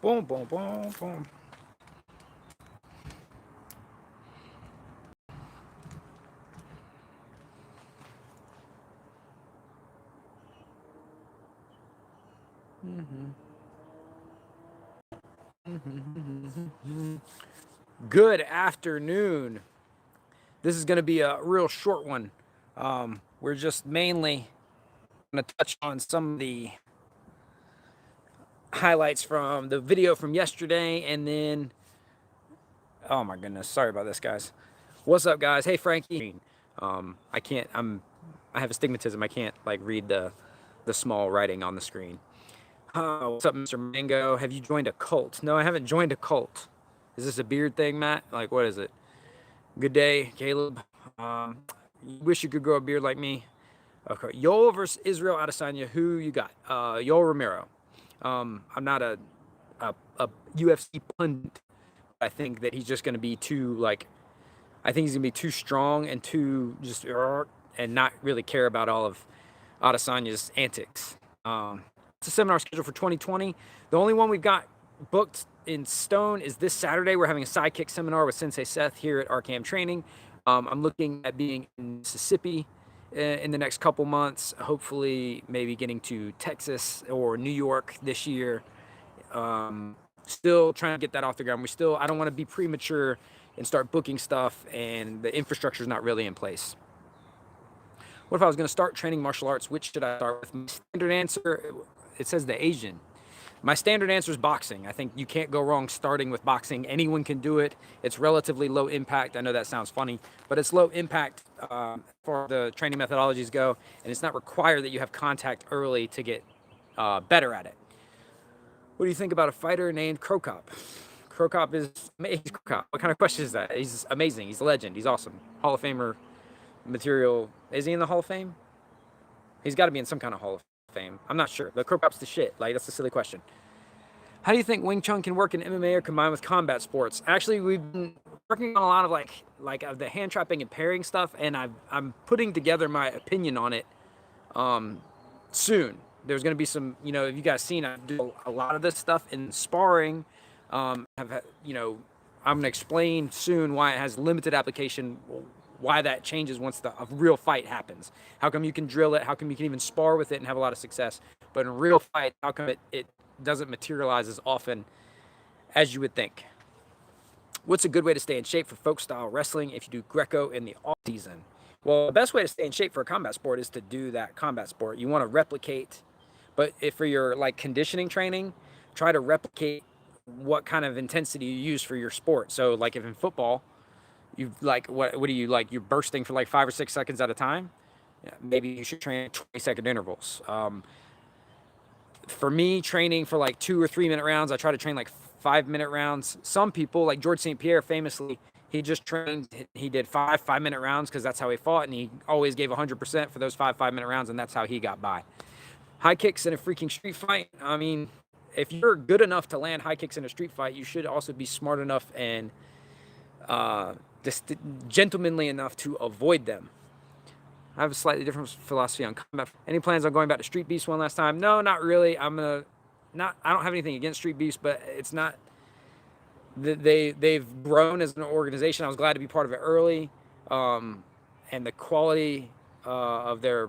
Boom, boom, boom, boom. Good afternoon. This is going to be a real short one. We're just mainly going to touch on some of the highlights from the video from yesterday, and then, oh my goodness, sorry about this, guys. What's up, guys? Hey, Frankie. I have astigmatism. I can't like read the small writing on the screen. What's up, Mr. Mango? Have you joined a cult? No, I haven't joined a cult. Is this a beard thing, Matt? Like, what is it? Good day, Caleb. You wish you could grow a beard like me. Okay, Yoel versus Israel Adesanya. Who you got? Yoel Romero. I'm not a UFC pundit. I think that he's just going to be too, like, I think he's going to be too strong and too just, and not really care about all of Adesanya's antics. It's a seminar scheduled for 2020. The only one we've got booked in stone is this Saturday. We're having a sidekick seminar with Sensei Seth here at Arkham Training. I'm looking at being in Mississippi in the next couple months, hopefully maybe getting to Texas or New York this year. Still trying to get that off the ground. I don't want to be premature and start booking stuff and the infrastructure is not really in place. What if I was going to start training martial arts? Which should I start with? My standard answer, it says the Asian. My standard answer is boxing. I think you can't go wrong starting with boxing. Anyone can do it. It's relatively low impact. I know that sounds funny, but it's low impact for the training methodologies go, and it's not required that you have contact early to get better at it. What do you think about a fighter named Krokop? Krokop is amazing. Krokop. What kind of question is that? He's amazing. He's a legend. He's awesome. Hall of Famer material. Is he in the Hall of Fame? He's got to be in some kind of Hall of Fame. I'm not sure. The Krokop's the shit. Like, that's a silly question. How do you think Wing Chun can work in MMA or combined with combat sports? Actually, we've been working on a lot of like the hand trapping and pairing stuff, and I'm putting together my opinion on it soon. There's going to be some, if you guys seen, I do a lot of this stuff in sparring. I'm going to explain soon why it has limited application, why that changes once a real fight happens. How come you can drill it? How come you can even spar with it and have a lot of success? But in a real fight, how come it doesn't materialize as often as you would think? What's a good way to stay in shape for folk style wrestling if you do Greco in the off season? Well, the best way to stay in shape for a combat sport is to do that combat sport. You want to replicate, but if for your like conditioning training, try to replicate what kind of intensity you use for your sport. So like if in football, you like, what do you like? You're bursting for like 5 or 6 seconds at a time. Yeah, maybe you should train 20-second intervals. For me, training for like 2 or 3 minute rounds, I try to train like 5-minute rounds. Some people, like George St. Pierre, famously, he just trained, he did 5-minute rounds because that's how he fought, and he always gave 100% for those 5-minute rounds, and that's how he got by. High kicks in a freaking street fight. I mean, if you're good enough to land high kicks in a street fight, you should also be smart enough and gentlemanly enough to avoid them. I have a slightly different philosophy on combat. Any plans on going back to Street Beast one last time? No, not really. I don't have anything against Street Beast, but it's not. They've grown as an organization. I was glad to be part of it early, and the quality of their,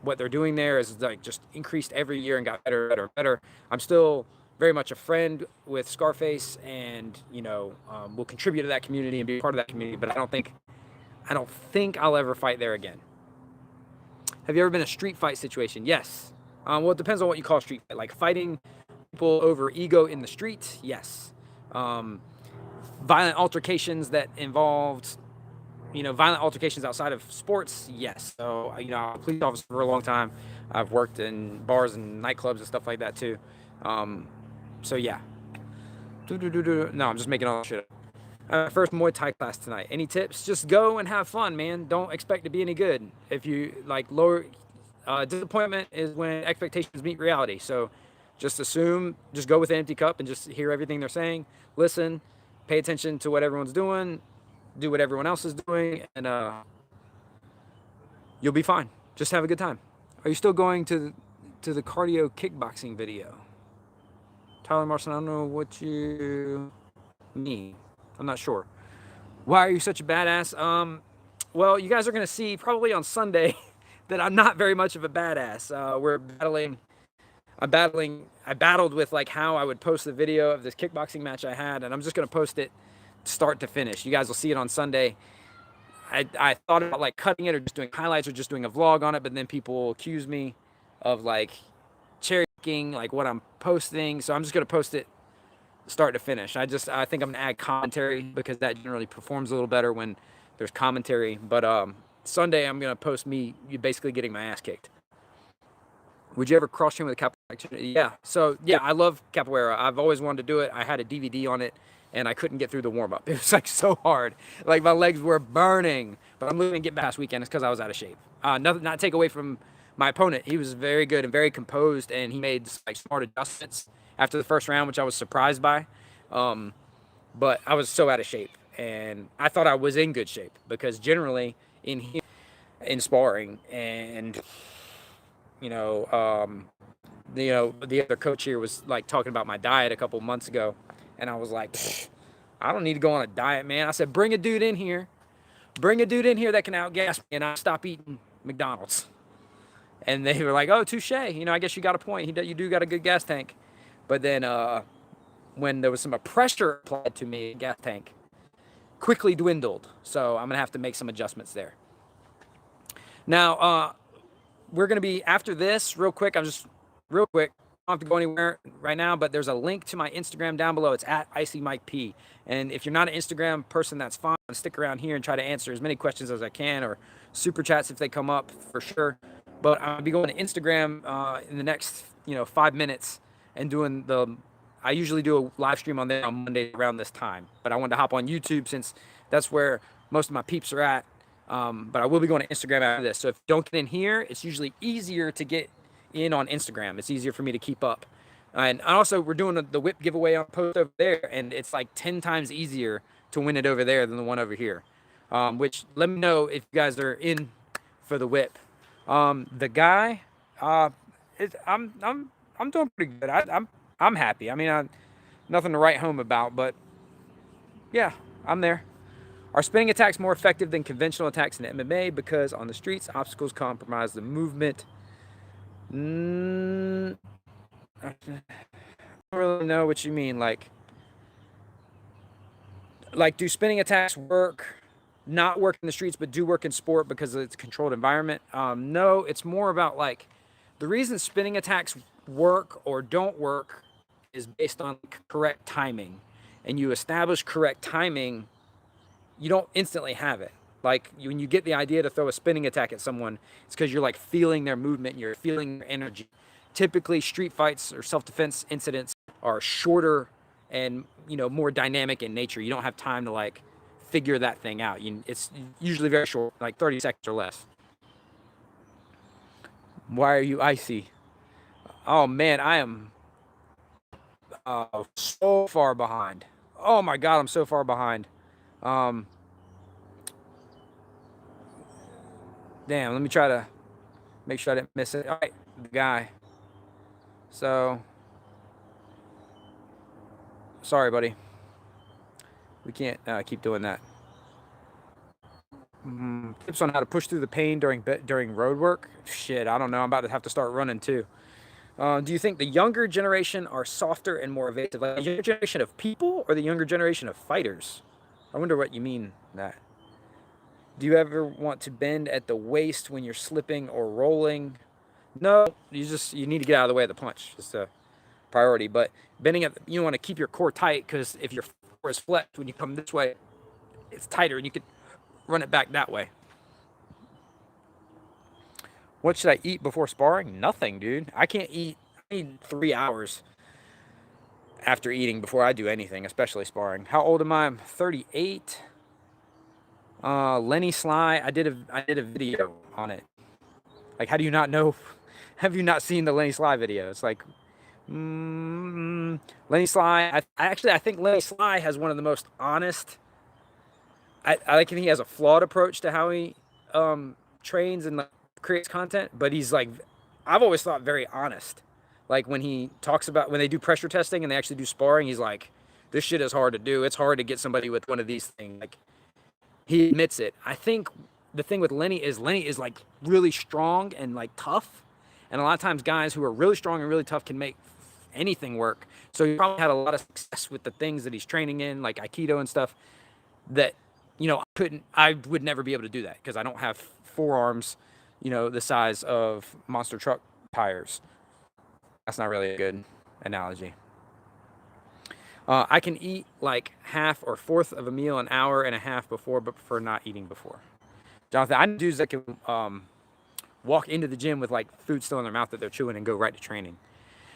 what they're doing there is like just increased every year and got better, better, better. I'm still very much a friend with Scarface, and will contribute to that community and be part of that community. But I don't think I'll ever fight there again. Have you ever been in a street fight situation? Yes. Well, it depends on what you call a street fight. Like fighting people over ego in the street, yes. Violent altercations that involved, violent altercations outside of sports, yes. So, I'm a police officer for a long time. I've worked in bars and nightclubs and stuff like that too. So yeah. No, I'm just making all that shit up. First Muay Thai class tonight. Any tips? Just go and have fun, man. Don't expect to be any good. If you like lower, disappointment is when expectations meet reality. So just go with an empty cup and just hear everything they're saying. Listen, pay attention to what everyone's doing, do what everyone else is doing, and you'll be fine. Just have a good time. Are you still going to the cardio kickboxing video? Tyler Marson, I don't know what you mean. I'm not sure. Why are you such a badass? Well, you guys are going to see probably on Sunday that I'm not very much of a badass. I battled with like how I would post the video of this kickboxing match I had, and I'm just going to post it start to finish. You guys will see it on Sunday. I thought about like cutting it or just doing highlights or just doing a vlog on it, but then people accuse me of like cherry picking like what I'm posting. So I'm just going to post it start to finish. I think I'm going to add commentary because that generally performs a little better when there's commentary. But Sunday I'm going to post me basically getting my ass kicked. Would you ever cross train with a capoeira? Yeah. So yeah, I love capoeira. I've always wanted to do it. I had a DVD on it, and I couldn't get through the warm up. It was like so hard. Like my legs were burning. But I'm looking to get past weekend. It's because I was out of shape. Not take away from my opponent. He was very good and very composed, and he made like smart adjustments after the first round, which I was surprised by. But I was so out of shape, and I thought I was in good shape because generally in sparring and the other coach here was like talking about my diet a couple months ago, and I was like, I don't need to go on a diet, man. I said, bring a dude in here that can outgas me, and I'll stop eating McDonald's. And they were like, oh, touche. I guess you got a point. You do got a good gas tank. But then when there was some pressure applied to me, gas tank quickly dwindled. So I'm gonna have to make some adjustments there. Now, we're going to be, after this, real quick, I don't have to go anywhere right now, but there's a link to my Instagram down below. It's at IcyMikeP. And if you're not an Instagram person, that's fine. Stick around here and try to answer as many questions as I can, or super chats if they come up, for sure. But I'll be going to Instagram in the next 5 minutes and I usually do a live stream on there on Monday around this time. But I wanted to hop on YouTube since that's where most of my peeps are at. But I will be going to Instagram after this. So if you don't get in here, it's usually easier to get in on Instagram. It's easier for me to keep up. And also, we're doing the whip giveaway on post over there, and it's like 10 times easier to win it over there than the one over here. Which, let me know if you guys are in for the whip. The guy, I'm doing pretty good. I'm happy. I mean, nothing to write home about, but yeah, I'm there. Are spinning attacks more effective than conventional attacks in MMA because on the streets, obstacles compromise the movement? I don't really know what you mean. Like do spinning attacks not work in the streets, but do work in sport because it's a controlled environment? No, it's more about like the reason spinning attacks work or don't work is based on correct timing. And you establish correct timing, you don't instantly have it. Like when you get the idea to throw a spinning attack at someone, it's because you're like feeling their movement, you're feeling their energy. Typically, street fights or self-defense incidents are shorter and more dynamic in nature. You don't have time to like figure that thing out. It's usually very short, like 30 seconds or less. Why are you icy? Oh man, I am so far behind. Oh my God, I'm so far behind. Damn, let me try to make sure I didn't miss it. All right, the guy. So, sorry, buddy. We can't keep doing that. Tips on how to push through the pain during road work? Shit, I don't know. I'm about to have to start running too. Do you think the younger generation are softer and more evasive? Like the younger generation of people or the younger generation of fighters? I wonder what you mean that. Do you ever want to bend at the waist when you're slipping or rolling? No, you need to get out of the way of the punch. Just a priority. But bending you want to keep your core tight because if your core is flexed when you come this way, it's tighter and you could run it back that way. What should I eat before sparring? Nothing, dude. I can't eat. I need 3 hours after eating before I do anything, especially sparring. How old am I? I'm 38. Lenny Sly, I did a video on it. Like, how do you not know? Have you not seen the Lenny Sly video? It's like, Lenny Sly. I think Lenny Sly has one of the most honest. I like, and he has a flawed approach to how he trains and creates content, but he's like, I've always thought very honest. Like when he talks about when they do pressure testing and they actually do sparring, he's like, this shit is hard to do. It's hard to get somebody with one of these things. Like he admits it. I think the thing with Lenny is like really strong and like tough. And a lot of times guys who are really strong and really tough can make anything work. So he probably had a lot of success with the things that he's training in, like Aikido and stuff, that, you know, I would never be able to do that because I don't have forearms, you know, the size of monster truck tires. That's not really a good analogy. I can eat like half or fourth of a meal an hour and a half before, but prefer not eating before. Jonathan, I know dudes that can walk into the gym with like food still in their mouth that they're chewing and go right to training.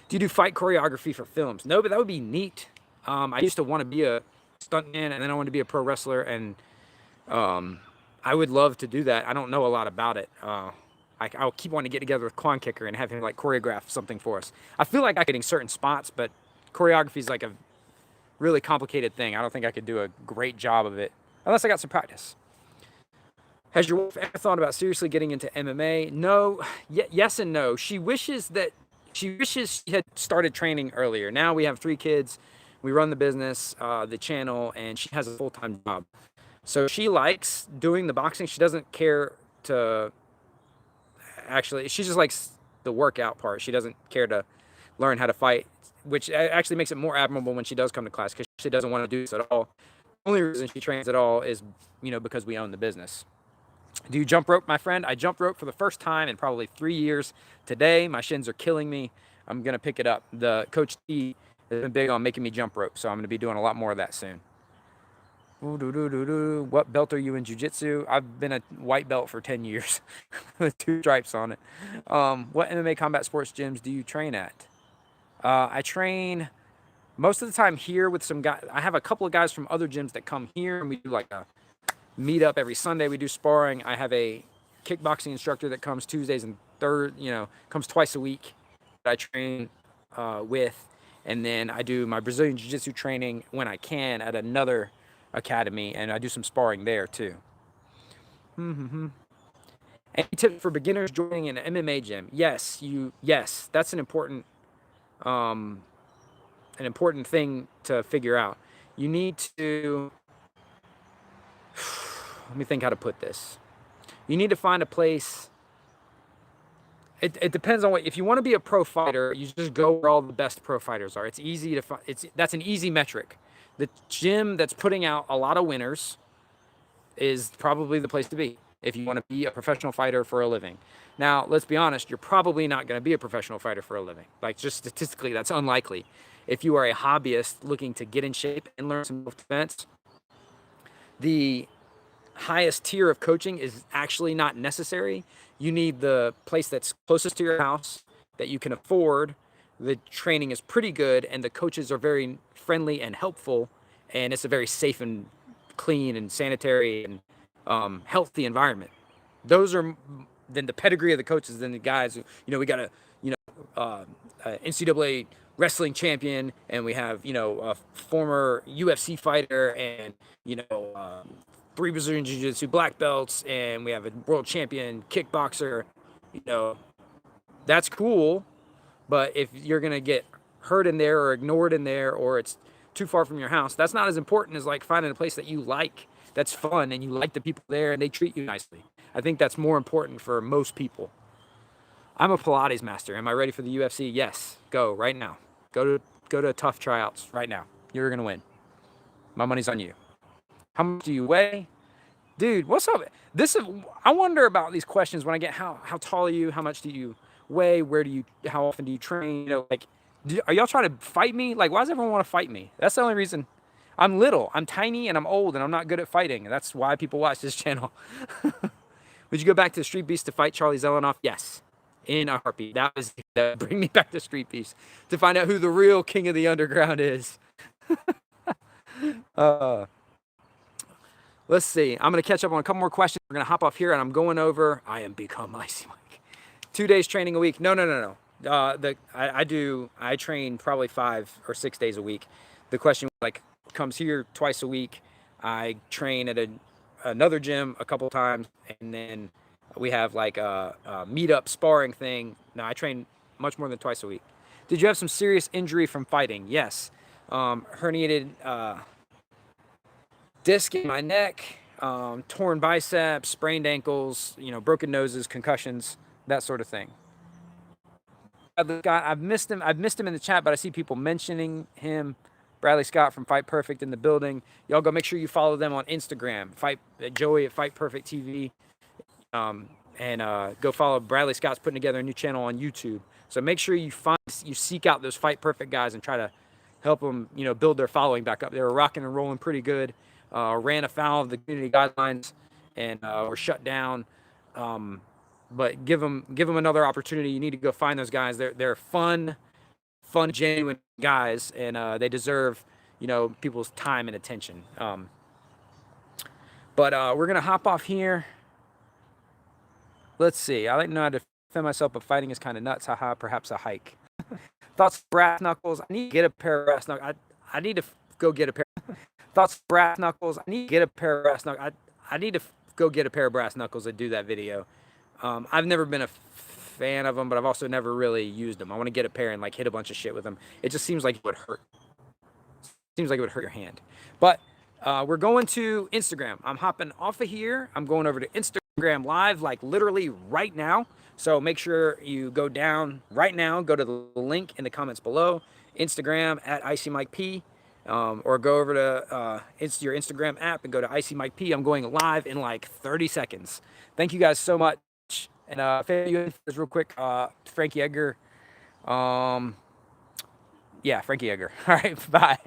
Do you do fight choreography for films? No, but that would be neat. I used to want to be a stuntman, and then I wanted to be a pro wrestler, and I would love to do that. I don't know a lot about it. I'll keep wanting to get together with Quan Kicker and have him like choreograph something for us. I feel like I could in certain spots, but choreography is like a really complicated thing. I don't think I could do a great job of it unless I got some practice. Has your wife ever thought about seriously getting into MMA? No, yes and no. She wishes she had started training earlier. Now we have 3 kids. We run the business, the channel, and she has a full-time job. So she likes doing the boxing. She doesn't care to actually, she just likes the workout part. She doesn't care to learn how to fight, which actually makes it more admirable when she does come to class because she doesn't want to do this at all. The only reason she trains at all is, you know, because we own the business. Do you jump rope, my friend? I jump rope for the first time in probably 3 years. Today, my shins are killing me. I'm going to pick it up. The Coach T has been big on making me jump rope, so I'm going to be doing a lot more of that soon. What belt are you in jiu-jitsu? I've been a white belt for 10 years with 2 stripes on it. What MMA combat sports gyms do you train at? I train most of the time here with some guys. I have a couple of guys from other gyms that come here, and we do like a meet up every Sunday. We do sparring. I have a kickboxing instructor that comes Tuesdays and comes twice a week that I train with. And then I do my Brazilian Jiu-Jitsu training when I can at another academy, and I do some sparring there too. Any tips for beginners joining an MMA gym? Yes, that's an important thing to figure out. You need to, let me think how to put this. You need to find a place. It depends on what, if you want to be a pro fighter, you just go where all the best pro fighters are. It's easy to find, that's an easy metric. The gym that's putting out a lot of winners is probably the place to be if you want to be a professional fighter for a living. Now, let's be honest, you're probably not going to be a professional fighter for a living. Like, just statistically, that's unlikely. If you are a hobbyist looking to get in shape and learn some self-defense, the highest tier of coaching is actually not necessary. You need the place that's closest to your house that you can afford. The training is pretty good, and the coaches are very friendly and helpful, and it's a very safe and clean and sanitary and healthy environment. Those are then the pedigree of the coaches, then the guys who, we got a NCAA wrestling champion, and we have, a former UFC fighter, and 3 Brazilian Jiu-Jitsu black belts, and we have a world champion kickboxer. That's cool, but if you're gonna get hurt in there or ignored in there, or it's too far from your house, that's not as important as like finding a place that you like, that's fun, and you like the people there and they treat you nicely. I think that's more important for most people. I'm a Pilates master. Am I ready for the UFC? Yes. Go right now. Go to tough tryouts right now. You're gonna win. My money's on you. How much do you weigh? Dude, what's up? I wonder about these questions when I get how tall are you? How much do you weigh? How often do you train? Are y'all trying to fight me? Like, why does everyone want to fight me? That's the only reason. I'm little, I'm tiny, and I'm old, and I'm not good at fighting. That's why people watch this channel. Would you go back to the Street Beast to fight Charlie Zelenoff? Yes, in a heartbeat. That would bring me back to Street Beast to find out who the real king of the underground is. Let's see. I'm going to catch up on a couple more questions. We're going to hop off here, and I'm going over. I am become Icy Mike. 2 days training a week. No. I train probably 5 or 6 days a week. The question comes here twice a week. I train at another gym a couple times, and then we have a meet-up sparring thing. No, I train much more than twice a week. Did you have some serious injury from fighting? Yes. Herniated disc in my neck, torn biceps, sprained ankles, broken noses, concussions, that sort of thing. Bradley Scott, I've missed him in the chat, but I see people mentioning him. Bradley Scott from Fight Perfect in the building. Y'all go make sure you follow them on Instagram. Joey at Fight Perfect TV. And go follow Bradley Scott's putting together a new channel on YouTube. So make sure you seek out those Fight Perfect guys and try to help them, build their following back up. They were rocking and rolling pretty good. Ran afoul of the community guidelines and were shut down. But give them another opportunity. You need to go find those guys. They're fun, genuine guys, and they deserve, people's time and attention. But we're gonna hop off here. Let's see. I like to know how to defend myself, but fighting is kind of nuts. Haha. Perhaps a hike. Thoughts, brass knuckles. I need to get a pair of brass knuckles. I need to go get a pair. Thoughts, brass knuckles. I need to get a pair of brass knuckles. I need to go get a pair of brass knuckles to do that video. I've never been a fan of them, but I've also never really used them. I want to get a pair and like hit a bunch of shit with them. It just seems like it would hurt. Seems like it would hurt your hand. But we're going to Instagram. I'm hopping off of here. I'm going over to Instagram Live, like literally right now. So make sure you go down right now. Go to the link in the comments below. Instagram at IcyMikeP. Or go over to your Instagram app and go to IcyMikeP. I'm going live in like 30 seconds. Thank you guys so much. And if you real quick, Frankie Edgar. Yeah, Frankie Edgar. All right, bye.